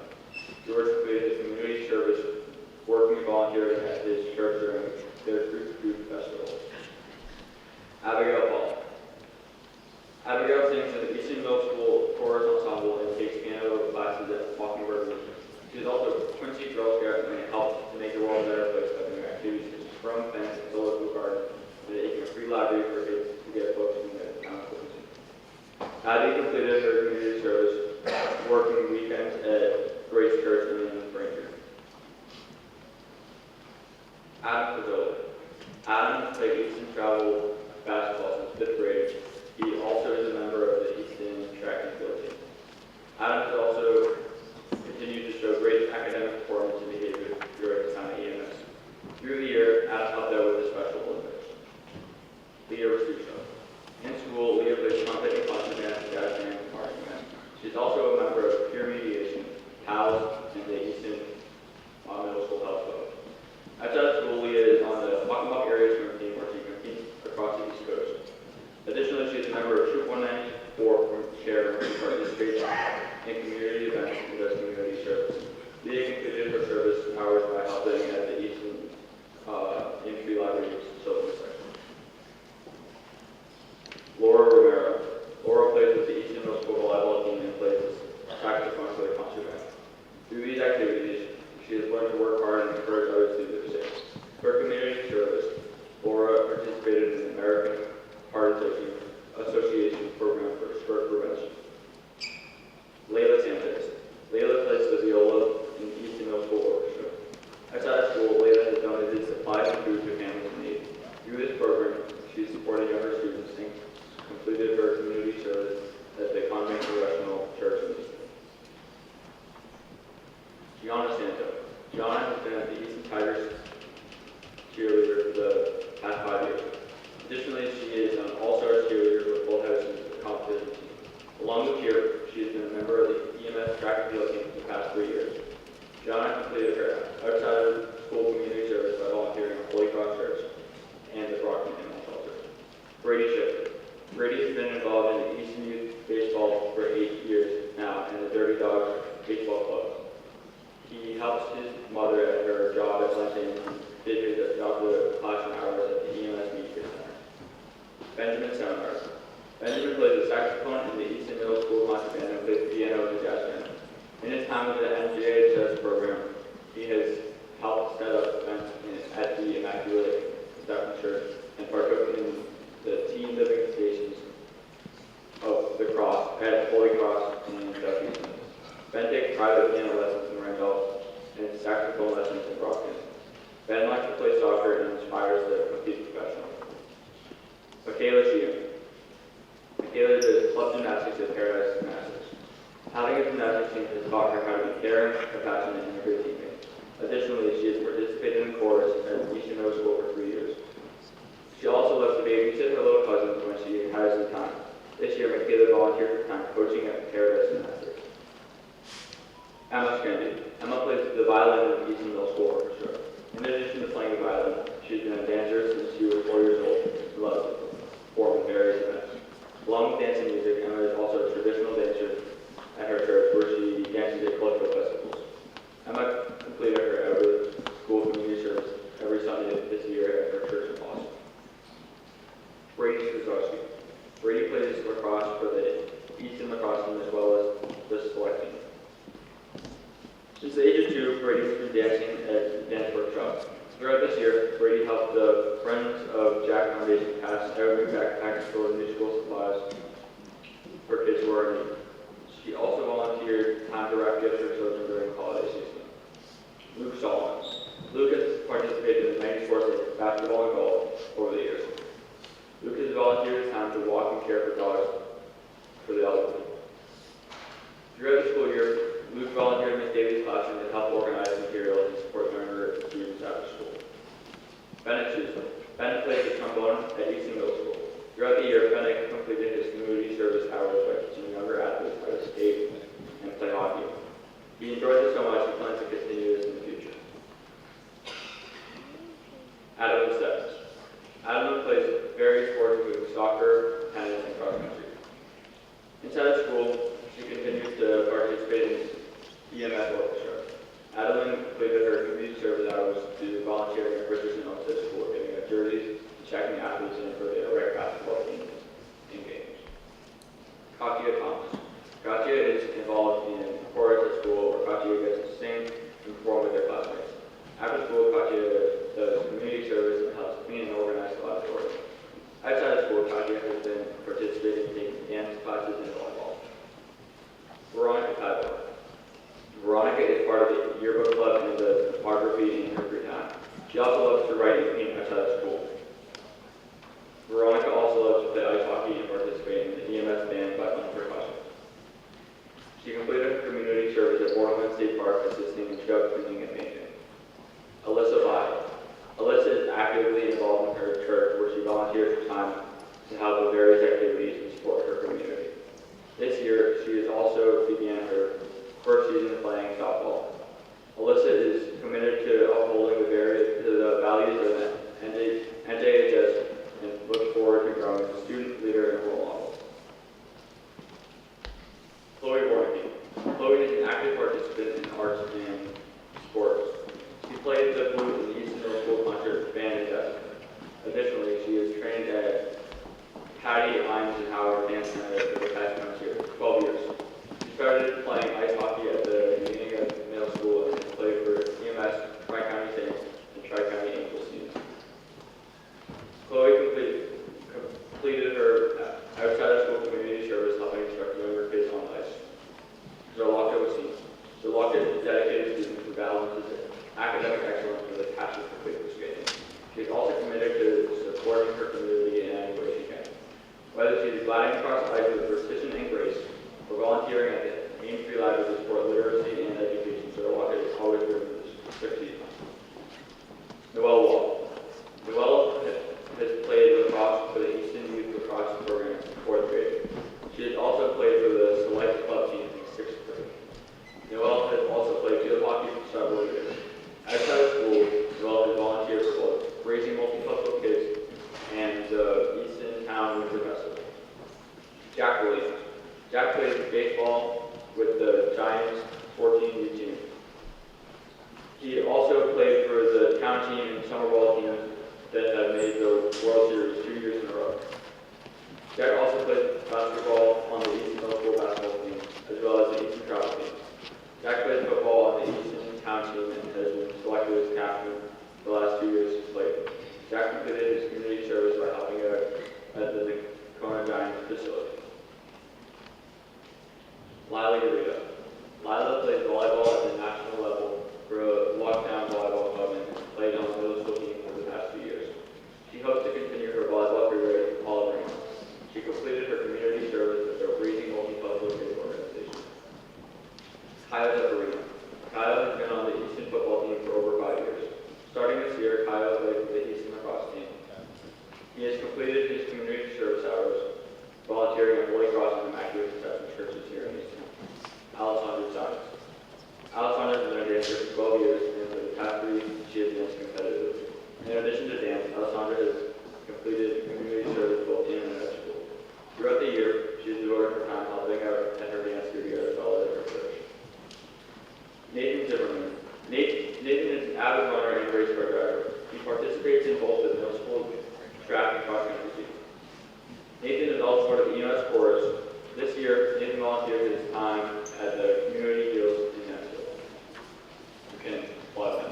George completed the community service, working and volunteering at his church during their Fruit Food Festival. Abigail Paul. Abigail sings in the Easton Middle School Chorus Ensemble and takes piano classes at Mockingbird Music. She is also Quincy Girl Scout and helps to make the world a better place by doing activities such as from fence and zoological garden, and taking a free library for kids to get books from the town of Quincy. Abby completed her community service, working weekends at Grace Church in Braintree. Adam Fazoli. Adam played Easton travel basketball since 5th grade. He also is a member of the Easton track and field team. Adam has also continued to show great academic performance and behavior during his time at EMS. Through the year, Adam helped out with the Special Olympics. to work hard and encourage others to do the same. For community service, Laura participated in the American Heart Association program for stroke prevention. Layla Sanchez. Layla plays the viola in the Easton Middle School Orchestra. Outside of school, Layla has donated supplies and food to families in need. Through this program, she supported younger students and completed her community service at the Convent Correctional Church in Easton. Gianna Santo. Gianna has been at the Easton Tigers cheerleader for the past 5 years. Additionally, she is an all-star cheerleader for Full House's competition team. Along with cheer, she has been a member of the EMS track and field team for the past 3 years. Gianna completed her outside of school community service by volunteering at Holy Cross Church and the Brockton Animal Shelter. Brady Shifter. Brady has been involved in the Easton Youth Baseball for 8 years now and the Dirty Dogs Baseball Club. He helps his mother at her job at Lansing and did his job with classroom hours at the EMS Media Center. Benjamin Seminar. Benjamin plays the saxophone in the Easton Middle School Concert Band and plays piano in the jazz band. In his time with the NJHS program, he has helped set up events at the Immaculate Induction Church and partook in the teen living stations of the Cross at Holy Cross and South Easton. Ben takes private piano lessons in Randolph and saxophone lessons in Brockton. Ben likes to play soccer and inspires to compete professionally. Michaela Sheehan. Michaela does club gymnastics at Paradise Gymnastics. Having a gymnastics team has taught her how to be caring, compassionate, and a good teammate. Additionally, she has participated in chorus at Easton Middle School for 3 years. She also loves to babysit her little cousins when she has the time. This year, Michaela volunteered for time coaching at Paradise Gymnastics. Emma Scrandy. Emma plays the violin in the Easton Middle School Orchestra. In addition to playing the violin, she's been a dancer since she was 4 years old and loves to perform in various events. Along with dance and music, Emma is also a traditional dancer at her church where she dances at cultural festivals. Emma completed her out-of-school community service every Sunday this year at her church in Boston. Brady Struzowski. Brady plays lacrosse for the Easton lacrosse team as well as the select team. Since the age of 2, Brady has been dancing at dance workshops. Throughout this year, Brady helped the Friends of Jack Foundation pass out new backpacks for new school supplies for kids who are in need. She also volunteered time to wrap gifts for children during the holiday season. Luke Solomon. Luke has participated in many sports like basketball and golf over the years. Luke has volunteered his time to walk and care for dogs for the elderly. Throughout the school year, Luke volunteered in Miss Davies' classroom to help organize materials and support younger students after school. Bennett Susan. Bennett plays the trombone at Easton Middle School. Throughout the year, Bennett completed his community service hours by teaching younger athletes how to skate and play hockey. He enjoyed it so much he plans to continue this in the future. Adam Steps. Adam plays various sports including soccer, tennis, and cross country. Inside of school, she continues to participate in EMS orchestra. Adeline completed her community service hours to volunteering at Richardson Homestead School, giving out jerseys and checking athletes in for the rec basketball teams in games. Katya Thomas. Katya is involved in chorus at school where Katya gets to sing and perform with their classmates. After school, Katya does community service and helps clean and organize the laboratory. Outside of school, Katya has been participating in taking dance classes and volleyball. Veronica Padua. Veronica is part of the yearbook club and does photography in her free time. She also loves to write and paint outside of school. Veronica also loves to play ice hockey and participate in the EMS band by playing percussion. She completed her community service at Borderland State Park, assisting in scout cleaning and painting. Alyssa Lai. Alyssa is actively involved in her church where she volunteers her time to help with various activities and support her community. This year, she has also began her first season of playing softball. Alyssa is committed to upholding the values of NJHS and looks forward to growing as a student, leader, and role model. Chloe Warnicki. Chloe is an active participant in arts and sports. She played the flute in the Easton Middle School concert band and jazz. Additionally, she is trained at Patty Imes and Howard Dance Center for the past 12 years. She started playing ice hockey at the beginning of middle school and played for EMS summer ball teams that have made the World Series 2 years in a row. Jack also played basketball on the Easton Middle School basketball team, as well as the Easton travel team. Jack played football on the Easton Town team and has been selected as captain the last 2 years he's played. Jack completed his community service by helping out at the Kona Giants facility. Lila Urita. Lila played volleyball at the national level for a lockdown volleyball club and played on the middle school team for the past 2 years. She hopes to continue her volleyball career at Hall of Fame. She completed her community service with the Breathing Multicultural Kids Organization. Kyle DeFarina. Kyle has been on the Easton football team for over 5 years. Starting this year, Kyle played for the Easton lacrosse team. He has completed his community service hours, volunteering at Holy Cross and Immaculate Conception churches here in Easton. Alessandra Sanchez. Alessandra has been a dancer for 12 years, and for the past 3, she has danced competitively. In addition to dance, Alessandra has completed community service both in and at school. Throughout the year, she has devoted her time helping out at her dance studio as well as at her church. Nathan Zimmerman. Nathan is an avid runner and race car driver. He participates in both the middle school track and cross country teams. Nathan is also part of the EMS chorus. This year, Nathan volunteered his time at the community deals in Nashville. You can applaud him.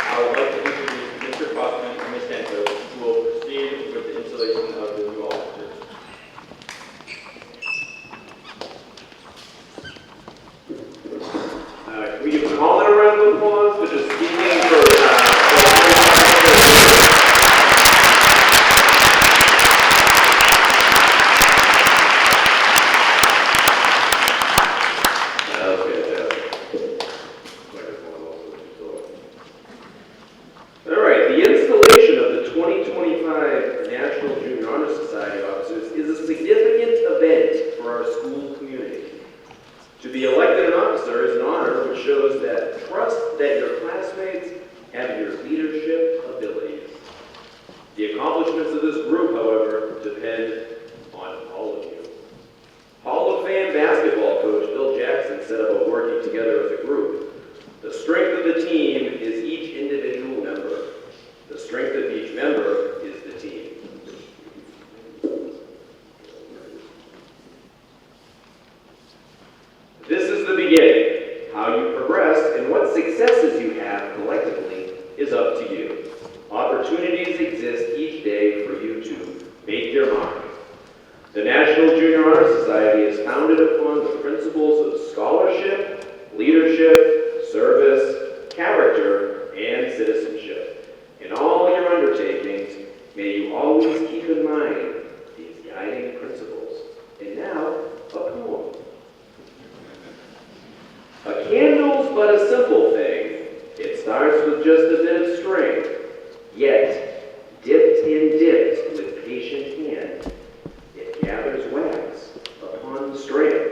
I would like to introduce Mr. Crossman and Ms. Santos, who will proceed with the installation of the new officers. Can we give all a round of applause for just speaking for that was fantastic. All right, the installation of the 2025 National Junior Honor Society officers is a significant event for our school community. To be elected an officer is an honor which shows that trust that your classmates have your leadership abilities. The accomplishments of this group, however, depend on all of you. Hall of Fame basketball coach Bill Jackson said about working together as a group, the strength of the team is each individual member. The strength of each member is the team. This is the beginning. How you progress and what successes you have collectively is up to you. Opportunities exist each day for you to make your mark. The National Junior Honor Society is founded upon the principles of scholarship, leadership, service, character, and citizenship. In all your undertakings, may you always keep in mind these guiding principles. And now, a poem. A candle's but a simple thing. It starts with just a bit of string. Yet, dipped and dipped with patient hand, it gathers wax upon the strand.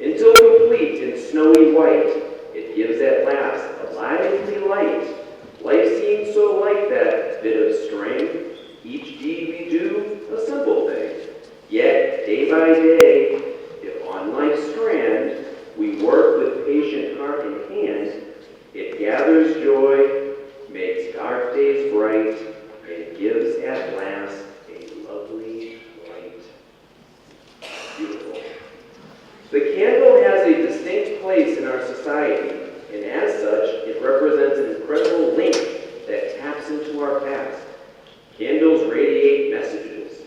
Until complete in snowy white, it gives at last a lively light. Life seems so like that bit of string. Each deed we do, a simple thing. Yet, day by day, if on life's strand, we work with patient heart in hand, it gathers joy, makes dark days bright, and gives at last a lovely light. Beautiful. The candle has a distinct place in our society, and as such, it represents an incredible link that taps into our past. Candles radiate messages,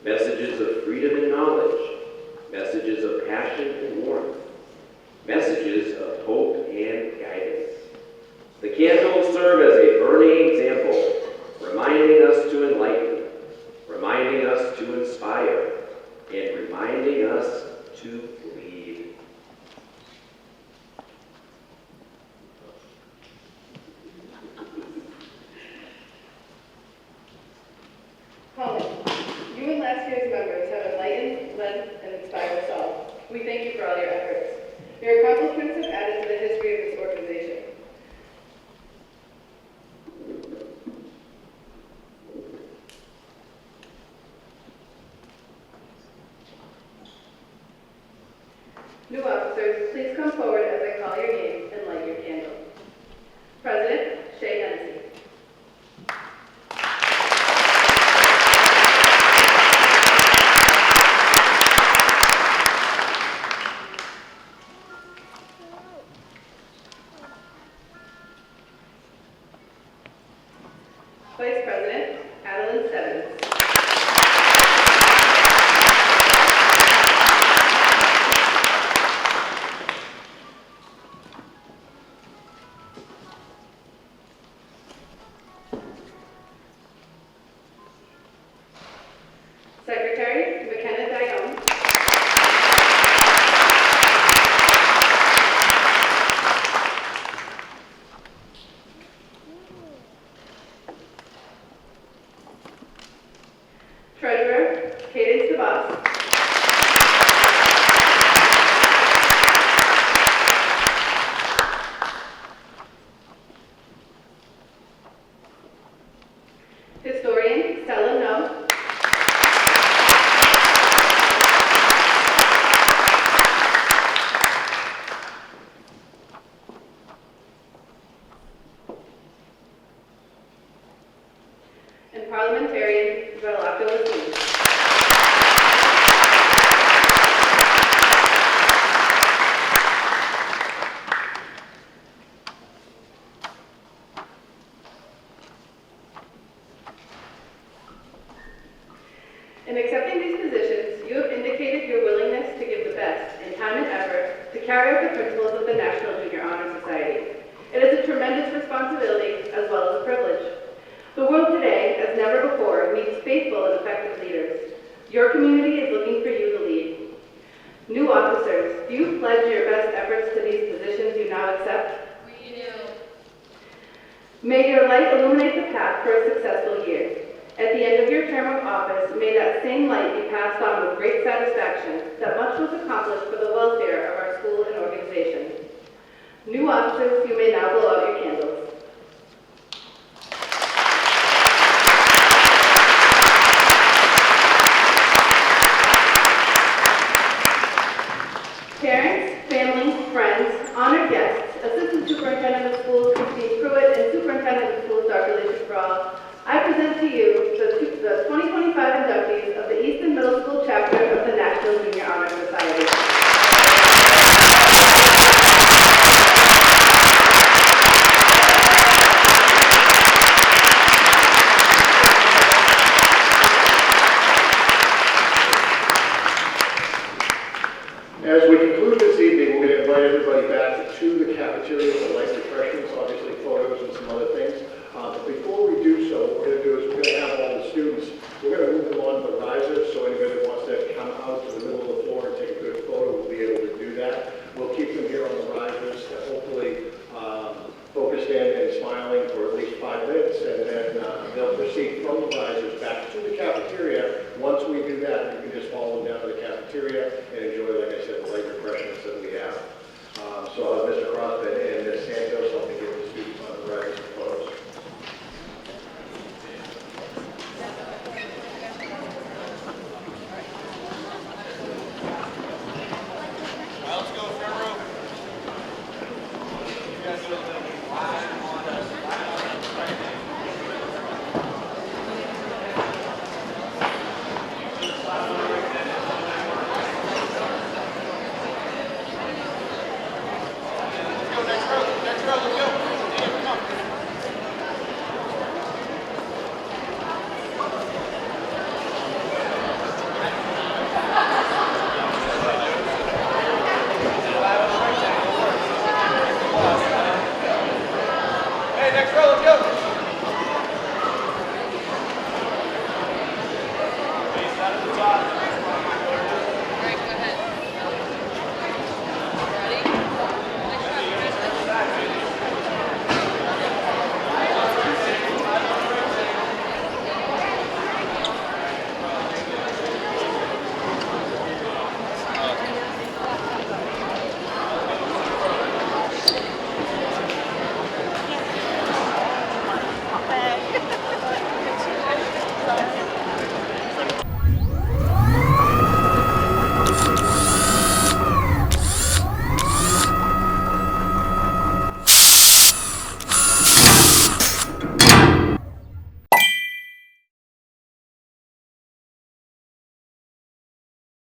messages of freedom and knowledge, messages of passion and warmth, messages of hope and guidance. The candles serve as a burning example, reminding us to enlighten, reminding us to inspire, and reminding us to lead. Colin, you and last year's members have enlightened, led, and inspired us all. We thank you for all your efforts. Your accomplishments have added to the history of this organization. Vice President, Adeline Stebbins. Secretary, McKenna Dione. Treasurer, Cadence DeVos. Historian, Stella No. And parliamentarian, Verlacco Lasine. In accepting these positions, you have indicated your willingness to give the best in time and effort to carry out the principles of the National Junior Honor Society. It is a tremendous responsibility as well as a privilege. The world today, as never before, needs faithful and effective leaders. Your community is looking for you to lead. New officers, do you pledge your best efforts to these positions you now accept? We do. May your light illuminate the path for a successful year. At the end of your term of office, may that same light be passed on with great satisfaction that much was accomplished for the welfare of our school and organization. New officers, you may now blow out your candles. Parents, family, friends, honored guests, Assistant Superintendent of Schools Christine Pruitt, and Superintendent of Schools Dr. Lisa Brawl, I present to you the 2025 inductees of the Easton Middle School chapter of the National Junior Honor Society. As we conclude this evening, we're going to invite everybody back to the cafeteria for light refreshments, obviously photos and some other things. But before we do so, what we're going to do is we're going to have all the students, we're going to move them on to the risers, so anybody that wants to come out to the middle of the floor and take a good photo will be able to do that. We'll keep them here on the risers, hopefully focused in and smiling for at least 5 minutes, and then they'll proceed from the risers back to the cafeteria. Once we do that, you can just follow them down to the cafeteria and enjoy, like I said, the light refreshments that we have. So I'll have Mr. Crosby and Ms. Santos help me get the students on the risers and photos. Hey, next row, let's go.